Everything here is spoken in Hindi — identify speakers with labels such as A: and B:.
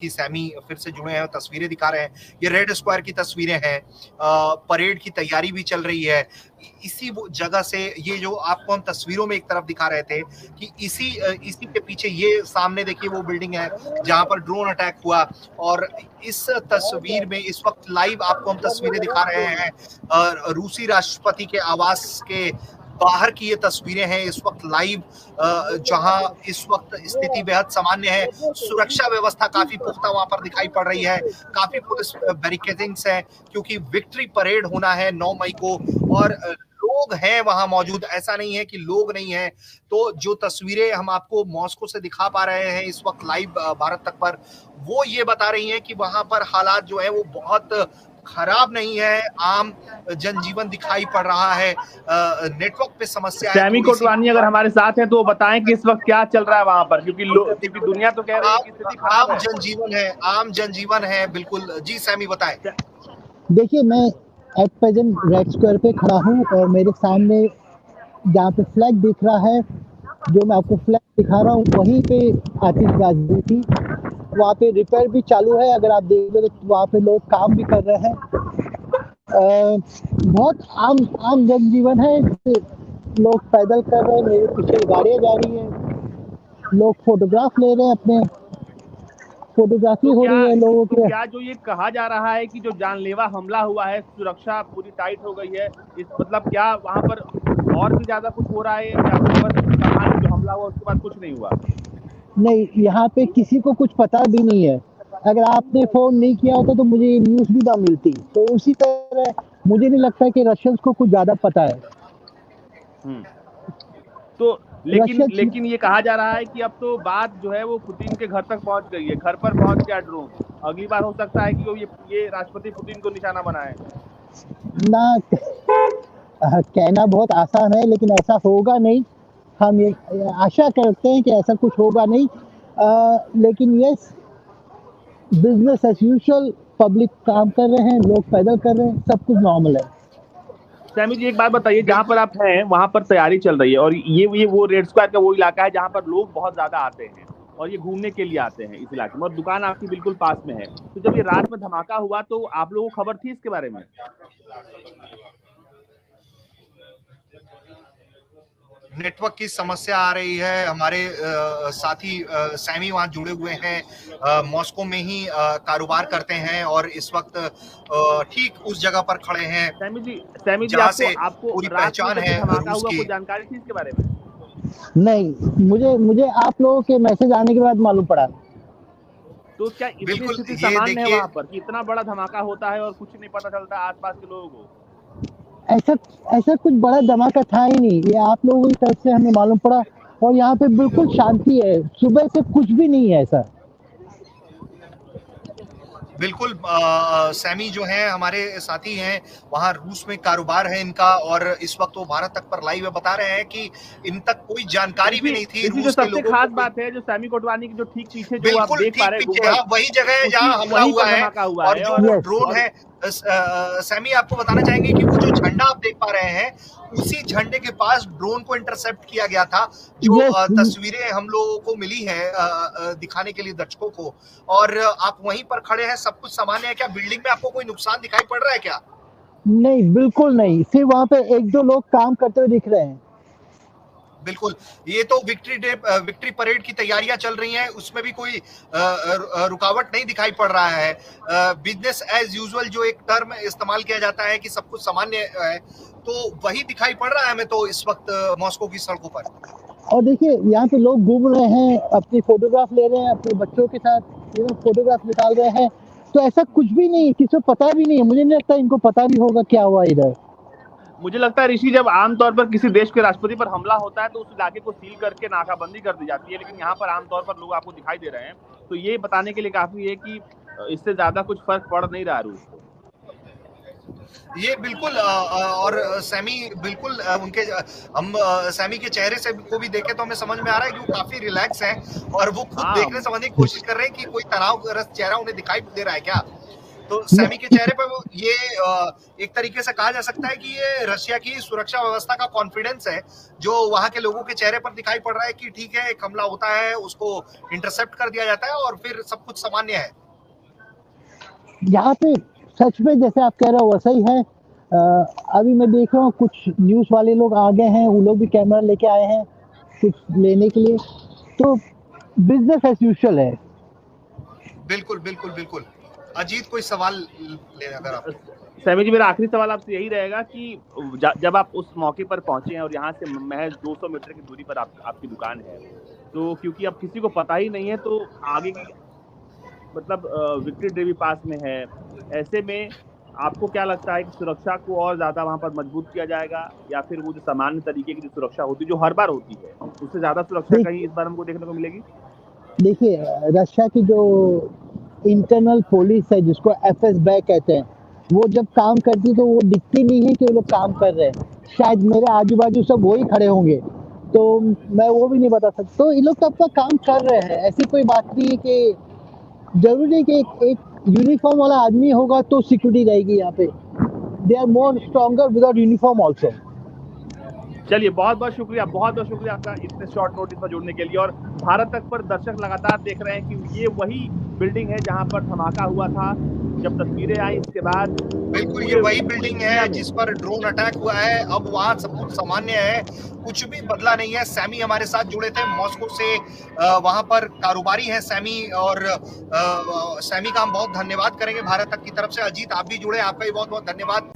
A: कि सैमी फिर से जुड़े हैं, तस्वीरें दिखा रहे हैं। ये रेड स्क्वायर की तस्वीरें हैं। परेड की तैयारी भी चल रही है। इसी वो जगह से ये जो आपको हम तस्वीरों में एक तरफ दिखा रहे थे कि इसी के पीछे ये सामने देखिए वो बिल्डिंग है जहां पर ड्रोन अटैक हुआ। और इस तस्वीर में इस वक्त लाइव आपको हम तस्वीरें दिखा रहे हैं रूसी राष्ट्रपति के आवास के बाहर की ये तस्वीरें हैं इस वक्त लाइव, जहां इस वक्त स्थिति बेहद सामान्य है। सुरक्षा व्यवस्था काफी पुख्ता वहां पर दिखाई पड़ रही है। काफी पुलिस बैरिकेडिंग्स है क्योंकि विक्ट्री परेड होना है 9 मई को और लोग हैं वहां मौजूद, ऐसा नहीं है कि लोग नहीं है। तो जो तस्वीरें हम आपको मॉस्को से दिखा पा रहे हैं इस वक्त लाइव भारत तक पर, वो ये बता रही हैं कि वहां पर हालात जो है वो बहुत खराब नहीं है। आम जनजीवन दिखाई पड़ रहा है। नेटवर्क पे समस्या है।
B: सैमी कोटवानी अगर हमारे साथ हैं तो बताएं कि इस वक्त क्या चल रहा है वहां पर, क्योंकि दुनिया तो कह रही है कि स्थिति खराब है।
A: आम जनजीवन है। बिल्कुल जी सैमी बताएं।
C: देखिए, मैं एट प्रेजेंट रेड स्क्वायर पे खड़ा हूँ और मेरे सामने जहाँ पे फ्लैग दिख रहा है, जो मैं आपको फ्लैग दिखा रहा हूँ, वहीं पे आतिशबाजी थी। वहाँ पे रिपेयर भी चालू है। अगर आप देखोगे तो वहाँ पे लोग काम भी कर रहे हैं। बहुत आम जनजीवन है। लोग पैदल कर रहे हैं, मेरे पीछे गाड़ियाँ जा रही हैं, लोग फोटोग्राफ ले रहे हैं, अपने फोटोग्राफी हो रही है लोगों की।
B: क्या जो ये कहा जा रहा है कि जो जानलेवा हमला हुआ है, सुरक्षा पूरी टाइट हो गई है, इस मतलब क्या वहां पर और भी ज्यादा कुछ हो रहा है या बस कहानी जो हमला हुआ उसके बाद कुछ नहीं हुआ?
C: नहीं, यहाँ पे किसी को कुछ पता भी नहीं है। अगर आपने फोन नहीं किया होता तो मुझे ये न्यूज़ भी ना मिलती। तो उसी तरह मुझे नहीं लगता कि रशियंस को कुछ ज्यादा पता है।
B: तो लेकिन ये कहा जा रहा है कि अब तो बात जो है वो पुतिन के घर तक पहुंच गई है, घर पर पहुंच गया ड्रोन। अगली बार हो सकता है कि वो ये राष्ट्रपति पुतिन को निशाना बनाए
C: ना। कहना बहुत आसान है लेकिन ऐसा होगा नहीं। हम ये आशा करते हैं कि ऐसा कुछ होगा नहीं। लेकिन yes, business as usual, public काम कर रहे हैं, लोग पैदल कर रहे हैं, सब कुछ नॉर्मल है।
B: सैमी जी एक बात बताइए, जहाँ पर आप हैं वहां पर तैयारी चल रही है और ये वो रेड स्क्वायर का वो इलाका है जहाँ पर लोग बहुत ज्यादा आते हैं और ये घूमने के लिए आते हैं इस इलाके में, और दुकान आपकी बिल्कुल पास में है। तो जब ये रात में धमाका हुआ तो आप लोगों को खबर थी इसके बारे में?
A: नेटवर्क की समस्या आ रही है। हमारे साथी सैमी वहां जुड़े हुए हैं, मॉस्को में ही कारोबार करते हैं और इस वक्त ठीक उस जगह पर खड़े हैं
B: सैमी जी
A: जहां से
B: आपको
A: पूरी पहचान है रूस की।
B: कोई जानकारी थी इसके बारे में?
C: नहीं, मुझे आप लोगों के मैसेज आने के बाद मालूम पड़ा।
B: तो क्या इतनी स्थिति सामान्य है वहां पर कि इतना बड़ा धमाका होता है और कुछ नहीं पता चलता आसपास के लोगों को?
C: ऐसा कुछ बड़ा धमाका था ही नहीं। ये आप लोगों की तरफ से हमें मालूम पड़ा और यहाँ पे बिल्कुल शांति है। सुबह से कुछ भी नहीं है ऐसा।
A: बिल्कुल सैमी जो है हमारे साथी हैं, वहां रूस में कारोबार है इनका और इस वक्त वो भारत तक पर लाइव बता रहे हैं कि इन तक कोई जानकारी भी नहीं थी रूस के लोगों को।
B: खास बात है जो सैमी कोटवानी की जो ठीक पीछे जो आप देख पा रहे हैं,
A: वही जगह है जहां हमला हुआ है और जो ड्रोन है। सैमी आपको बताना चाहेंगे कि वो जो झंडा आप देख पा रहे हैं उसी झंडे के पास ड्रोन को इंटरसेप्ट किया गया था। जो तस्वीरें हम लोगों को मिली है दिखाने के लिए दर्शकों को, और आप वहीं पर खड़े हैं, सब कुछ सामान्य है क्या? बिल्डिंग में आपको कोई नुकसान दिखाई पड़ रहा है क्या?
C: नहीं, बिल्कुल नहीं। सिर्फ वहाँ पे एक दो लोग काम करते हुए दिख रहे हैं।
A: बिल्कुल, ये तो विक्ट्री परेड की तैयारियां चल रही हैं, उसमें भी कोई रुकावट नहीं दिखाई पड़ रहा है। बिजनेस एज यूजुअल जो एक टर्म इस्तेमाल किया जाता है कि सब कुछ सामान्य है, तो वही दिखाई पड़ रहा है हमें तो इस वक्त मॉस्को की सड़कों पर।
C: और देखिए, यहाँ पे लोग घूम रहे हैं, अपनी फोटोग्राफ ले रहे हैं, अपने बच्चों के साथ फोटोग्राफ निकाल रहे हैं। तो ऐसा कुछ भी नहीं, किसी को पता भी नहीं है। मुझे नहीं लगता इनको पता भी होगा क्या हुआ इधर।
B: मुझे लगता है ऋषि, जब आमतौर पर किसी देश के राष्ट्रपति पर हमला होता है तो उस इलाके को सील करके नाकाबंदी कर दी जाती है, लेकिन यहाँ पर आमतौर पर लोग आपको दिखाई दे रहे हैं। तो ये बताने के लिए काफी है कि इससे ज्यादा कुछ फर्क पड़ नहीं रहा रूस को।
A: ये बिल्कुल और सैमी बिल्कुल उनके हम सैमी के चेहरे से को भी देखें तो हमें समझ में आ रहा है कि वो काफी रिलैक्स हैं और वो खुद देखने समझने की कोशिश कर रहे हैं कि कोई तनावग्रस्त चेहरा उन्हें दिखाई दे रहा है क्या। तो सैमी के चेहरे पर ये एक तरीके से कहा जा सकता है कि ये रशिया की सुरक्षा व्यवस्था का कॉन्फिडेंस है, जो वहां के लोगों के चेहरे पर दिखाई पड़ रहा है कि ठीक है, एक हमला होता है, उसको इंटरसेप्ट कर दिया जाता है और फिर सब कुछ सामान्य है।
C: यहाँ पे सच में जैसे आप कह रहे हो वैसा ही है। अभी मैं देख रहा हूँ कुछ न्यूज़ वाले लोग आ गए हैं, वो लोग भी कैमरा लेके आए हैं कुछ लेने के लिए, तो बिजनेस एज यूजुअल है।
A: बिल्कुल बिल्कुल बिल्कुल। अजीत, कोई सवाल ले अगर आप।
B: सैमी जी, मेरा आखिरी सवाल आपसे यही रहेगा कि जब आप उस मौके पर पहुंचे हैं और यहाँ से महज 200 मीटर की दूरी पर आपकी दुकान है, तो क्योंकि अब किसी को पता ही नहीं है, तो आगे की मतलब विक्ट्री डेवी पास में है, ऐसे में आपको क्या लगता है कि सुरक्षा को और ज्यादा वहां पर मजबूत किया जाएगा, या फिर वो जो सामान्य तरीके की जो सुरक्षा होती है जो हर बार होती है, उससे ज्यादा सुरक्षा कहीं इस बार हमको देखने को मिलेगी?
C: देखिए, रशिया की जो इंटरनल पुलिस है जिसको एफएसबी कहते हैं, वो जब काम करती तो वो दिखती नहीं है कि वो लोग काम कर रहे हैं। शायद मेरे आजू बाजू सब वही खड़े होंगे, तो मैं वो भी नहीं बता सकता। तो ये लोग तो अपना काम कर रहे हैं, ऐसी कोई बात नहीं है कि जरूरी नहीं कि एक यूनिफॉर्म वाला आदमी होगा तो सिक्योरिटी रहेगी यहाँ पे। They are more stronger without uniform also.
B: चलिए, बहुत बहुत शुक्रिया आपका इतने शॉर्ट नोटिस पर जुड़ने के लिए। और भारत तक पर दर्शक लगातार देख रहे हैं कि ये वही बिल्डिंग है जहां पर धमाका हुआ था। जब तस्वीरें आई इसके बाद,
A: बिल्कुल ये वही बिल्डिंग है जिस पर ड्रोन अटैक हुआ है। अब वहां सब कुछ सामान्य है, कुछ भी बदला नहीं है। सैमी हमारे साथ जुड़े थे मॉस्को से, वहां पर कारोबारी है सैमी, और सैमी का हम बहुत धन्यवाद करेंगे भारत तक की तरफ से। अजीत, आप भी जुड़े, आपका भी बहुत बहुत धन्यवाद।